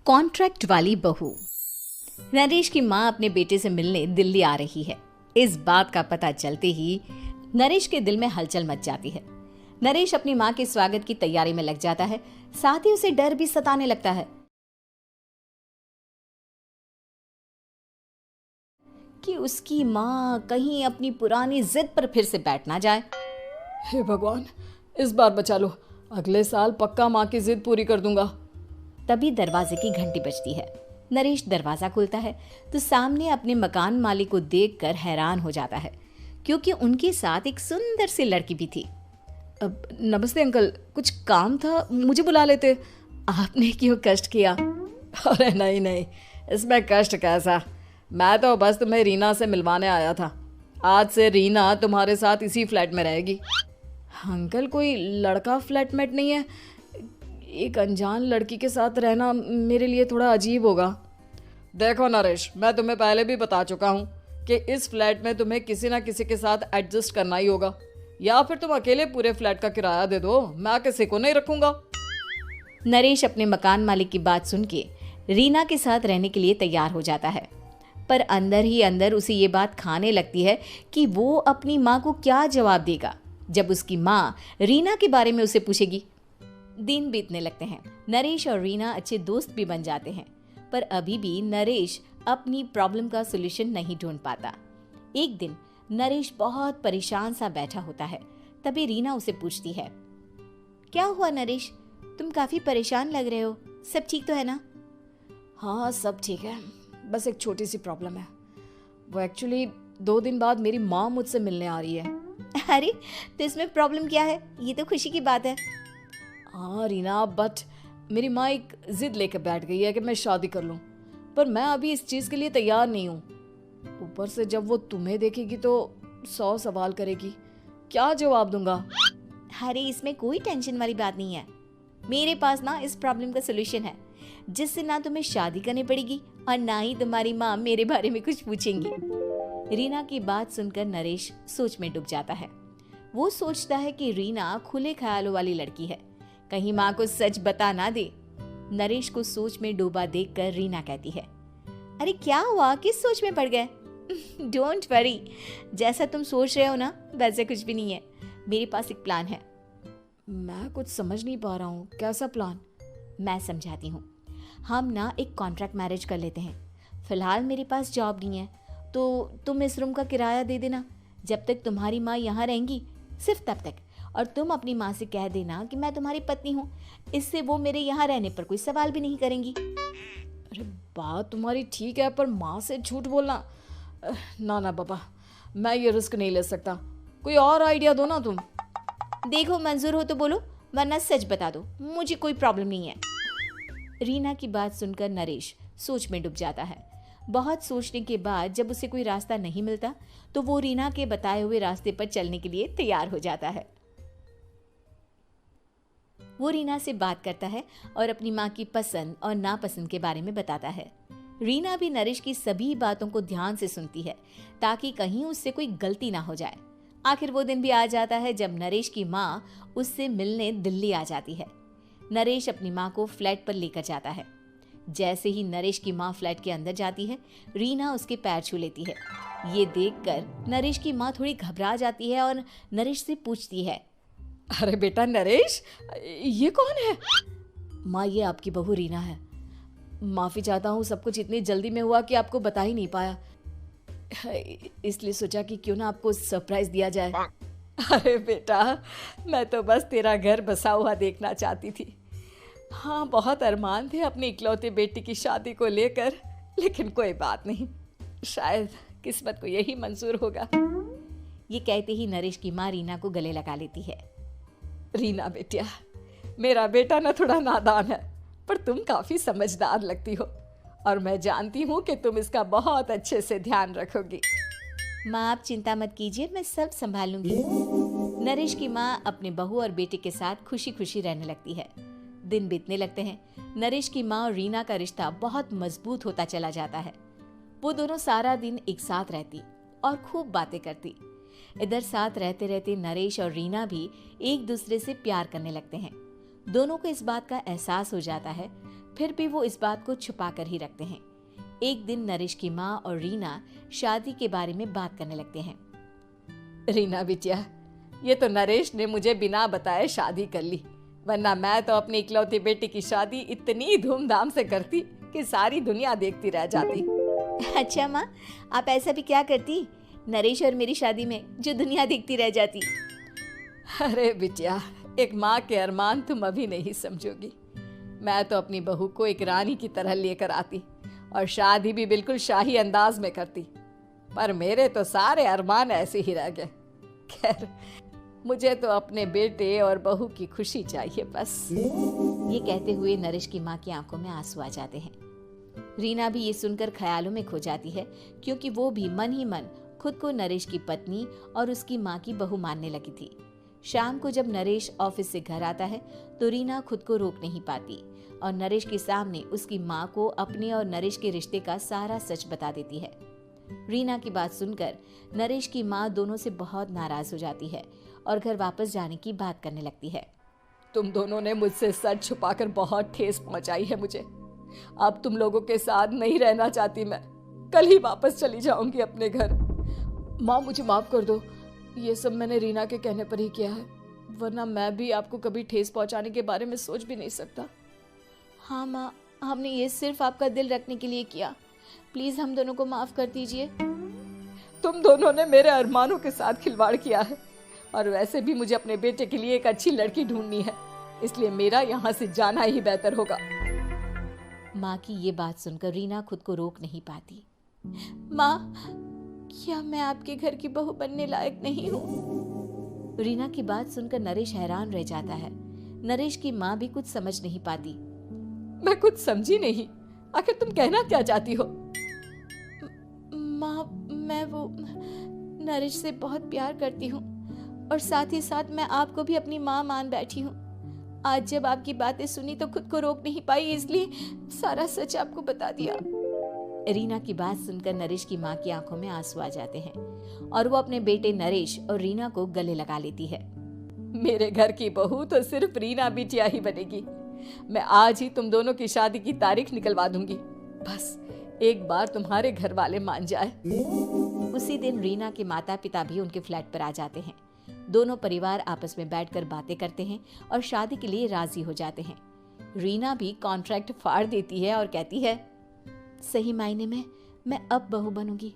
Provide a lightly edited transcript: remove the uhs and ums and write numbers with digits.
Contract वाली बहू। नरेश की माँ अपने बेटे से मिलने दिल्ली आ रही है। इस बात का पता चलते ही नरेश के दिल में हलचल मच जाती है। नरेश अपनी माँ के स्वागत की तैयारी में लग जाता है, साथ ही उसे डर भी सताने लगता है कि उसकी माँ कहीं अपनी पुरानी जिद पर फिर से बैठ ना जाए। हे भगवान, इस बार बचा लो, अगले साल पक्का माँ की जिद पूरी कर दूंगा। तभी दरवाजे की घंटी बजती है। नरेश दरवाजा खोलता है तो सामने अपने मकान मालिक को देखकर हैरान हो जाता है, क्योंकि उनके साथ एक सुंदर सी लड़की भी थी। अब नमस्ते अंकल, कुछ काम था, मुझे बुला लेते। आपने क्यों कष्ट किया? अरे नहीं नहीं, इसमें कष्ट कैसा, मैं तो बस तुम्हें रीना से मिलवाने आया था। आज से रीना तुम्हारे साथ इसी फ्लैट में रहेगी। अंकल, कोई लड़का फ्लैटमेट नहीं है? एक अनजान लड़की के साथ रहना मेरे लिए थोड़ा अजीब होगा। देखो नरेश, मैं तुम्हें पहले भी बता चुका हूँ कि इस फ्लैट में तुम्हें किसी ना किसी के साथ एडजस्ट करना ही होगा, या फिर तुम अकेले पूरे फ्लैट का किराया दे दो, मैं किसी को नहीं रखूंगा। नरेश अपने मकान मालिक की बात सुन के रीना के साथ रहने के लिए तैयार हो जाता है, पर अंदर ही अंदर उसे ये बात खाने लगती है कि वो अपनी माँ को क्या जवाब देगा जब उसकी माँ रीना के बारे में उसे पूछेगी। दिन बीतने लगते हैं। नरेश और रीना अच्छे दोस्त भी बन जाते हैं, पर अभी भी नरेश अपनी प्रॉब्लम का सॉल्यूशन नहीं ढूंढ पाता। एक दिन नरेश बहुत परेशान सा बैठा होता है। तभी रीना उसे पूछती है, क्या हुआ नरेश, तुम काफी परेशान लग रहे हो, सब ठीक तो है ना? हाँ सब ठीक है, बस एक छोटी सी प्रॉब्लम है। वो एक्चुअली 2 दिन बाद मेरी माँ मुझसे मिलने आ रही है। अरे तो इसमें प्रॉब्लम क्या है, ये तो खुशी की बात है। हाँ रीना, बट मेरी माँ एक जिद लेकर बैठ गई है कि मैं शादी कर लूँ, पर मैं अभी इस चीज़ के लिए तैयार नहीं हूँ। ऊपर से जब वो तुम्हें देखेगी तो 100 सवाल करेगी, क्या जवाब दूंगा? अरे इसमें कोई टेंशन वाली बात नहीं है, मेरे पास ना इस प्रॉब्लम का सलूशन है, जिससे ना तुम्हें शादी करनी पड़ेगी और ना ही तुम्हारी माँ मेरे बारे में कुछ पूछेंगी। रीना की बात सुनकर नरेश सोच में डूब जाता है। वो सोचता है कि रीना खुले ख्यालों वाली लड़की है, कहीं माँ को सच बता ना दे। नरेश को सोच में डूबा देखकर रीना कहती है, अरे क्या हुआ, किस सोच में पड़ गए? डोंट वरी, जैसा तुम सोच रहे हो ना वैसे कुछ भी नहीं है, मेरे पास एक प्लान है। मैं कुछ समझ नहीं पा रहा हूँ, कैसा प्लान? मैं समझाती हूँ। हम ना एक कॉन्ट्रैक्ट मैरिज कर लेते हैं। फिलहाल मेरे पास जॉब नहीं है, तो तुम इस रूम का किराया दे देना जब तक तुम्हारी माँ यहाँ रहेंगी, सिर्फ तब तक। और तुम अपनी माँ से कह देना कि मैं तुम्हारी पत्नी हूँ, इससे वो मेरे यहाँ रहने पर कोई सवाल भी नहीं करेंगी। अरे बात तुम्हारी ठीक है, पर माँ से झूठ बोलना, ना ना बाबा, मैं ये रिस्क नहीं ले सकता। कोई और आइडिया दो ना तुम। देखो मंजूर हो तो बोलो, वरना सच बता दो, मुझे कोई प्रॉब्लम नहीं है। रीना की बात सुनकर नरेश सोच में डूब जाता है। बहुत सोचने के बाद जब उसे कोई रास्ता नहीं मिलता तो वो रीना के बताए हुए रास्ते पर चलने के लिए तैयार हो जाता है। वो रीना से बात करता है और अपनी माँ की पसंद और नापसंद के बारे में बताता है। रीना भी नरेश की सभी बातों को ध्यान से सुनती है, ताकि कहीं उससे कोई गलती ना हो जाए। आखिर वो दिन भी आ जाता है जब नरेश की माँ उससे मिलने दिल्ली आ जाती है। नरेश अपनी माँ को फ्लैट पर लेकर जाता है। जैसे ही नरेश की माँ फ्लैट के अंदर जाती है, रीना उसके पैर छू लेती है। ये देखकर नरेश की माँ थोड़ी घबरा जाती है और नरेश से पूछती है, अरे बेटा नरेश, ये कौन है? माँ, ये आपकी बहू रीना है। माफ़ी चाहता हूँ, सब कुछ इतनी जल्दी में हुआ कि आपको बता ही नहीं पाया, इसलिए सोचा कि क्यों ना आपको सरप्राइज दिया जाए। अरे बेटा, मैं तो बस तेरा घर बसा हुआ देखना चाहती थी। हाँ, बहुत अरमान थे अपनी इकलौते बेटी की शादी को लेकर, लेकिन कोई बात नहीं, शायद किस्मत को यही मंजूर होगा। ये कहते ही नरेश की माँ रीना को गले लगा लेती है। रीना बेटिया, मेरा बेटा ना थोड़ा नादान है, पर तुम काफ़ी समझदार लगती हो, और मैं जानती हूँ कि तुम इसका बहुत अच्छे से ध्यान रखोगी। माँ आप चिंता मत कीजिए, मैं सब संभाल लूंगी। नरेश की माँ अपने बहू और बेटे के साथ खुशी खुशी रहने लगती है। दिन बीतने लगते हैं। नरेश की माँ और रीना का रिश्ता बहुत मजबूत होता चला जाता है। वो दोनों सारा दिन एक साथ रहती और खूब बातें करती। इधर साथ रहते रहते नरेश और रीना भी एक दूसरे से प्यार करने लगते हैं। दोनों को इस बात का एहसास हो जाता है, फिर भी वो इस बात को छुपा कर ही रखते हैं। एक दिन नरेश की माँ और रीना शादी के बारे में बात करने लगते हैं। रीना बिटिया, ये तो नरेश ने मुझे बिना बताए शादी कर ली, वरना मैं तो अपनी इकलौती बेटी की शादी इतनी धूमधाम से करती कि सारी दुनिया देखती रह जाती। अच्छा माँ, आप ऐसा भी क्या करती नरेश और मेरी शादी में जो दुनिया देखती रह जाती? अरे बिटिया, एक माँ के अरमान तुम अभी नहीं समझोगी। मैं तो अपनी बहू को एक रानी की तरह लेकर आती और शादी भी बिल्कुल शाही अंदाज में करती, पर मेरे तो सारे अरमान ऐसे ही रह गए। खैर, मुझे तो अपने बेटे और बहू की खुशी चाहिए बस। ये कहते हुए नरेश की माँ की आंखों में आंसू आ जाते हैं। रीना भी ये सुनकर ख्यालों में खो जाती है, क्योंकि वो भी मन ही मन खुद को नरेश की पत्नी और उसकी माँ की बहू मानने लगी थी। शाम को जब नरेश ऑफिस से घर आता है तो रीना खुद को रोक नहीं पाती और नरेश के सामने उसकी माँ को अपने और नरेश के रिश्ते का सारा सच बता देती है। रीना की बात सुनकर नरेश की माँ दोनों से बहुत नाराज हो जाती है और घर वापस जाने की बात करने लगती है। तुम दोनों ने मुझसे सच छुपाकर बहुत ठेस पहुंचाई है मुझे। अब तुम लोगों के साथ नहीं रहना चाहती मैं, कल ही वापस चली जाऊंगी अपने घर। माँ, मुझे माफ कर दो, ये सब मैंने रीना के कहने पर ही किया है, वरना मैं भी आपको कभी ठेस पहुंचाने के बारे में सोच भी नहीं सकता। हाँ माँ, हमने ये सिर्फ आपका दिल रखने के लिए किया, प्लीज हम दोनों को माफ कर दीजिए। तुम दोनों ने मेरे अरमानों के साथ खिलवाड़ किया है, और वैसे भी मुझे अपने बेटे के लिए एक अच्छी लड़की ढूंढनी है, इसलिए मेरा यहाँ से जाना ही बेहतर होगा। माँ की ये बात सुनकर रीना खुद को रोक नहीं पाती। माँ, क्या मैं आपके घर की बहू बनने लायक नहीं हूँ? रीना की बात सुनकर नरेश हैरान रह जाता है। नरेश की माँ भी कुछ समझ नहीं पाती। मैं कुछ समझी नहीं, आखिर तुम कहना क्या चाहती हो? माँ, मैं वो नरेश से बहुत प्यार करती हूँ और साथ ही साथ मैं आपको भी अपनी माँ मान बैठी हूँ। आज जब आपकी बातें सुनी तो खुद को रोक नहीं पाई, इसलिए सारा सच आपको बता दिया। रीना की बात सुनकर नरेश की माँ की आंखों में आंसू आ जाते हैं और वो अपने बेटे नरेश और रीना को गले लगा लेती है। मेरे घर की बहू तो सिर्फ रीना बिटिया ही बनेगी। मैं आज ही तुम दोनों की शादी की तारीख निकलवा दूंगी, बस एक बार तुम्हारे घर वाले मान जाए। उसी दिन रीना के माता पिता भी उनके फ्लैट पर आ जाते हैं। दोनों परिवार आपस में बैठकर बातें करते हैं और शादी के लिए राजी हो जाते हैं। रीना भी कॉन्ट्रैक्ट फाड़ देती है और कहती है, सही मायने में मैं अब बहू बनूंगी।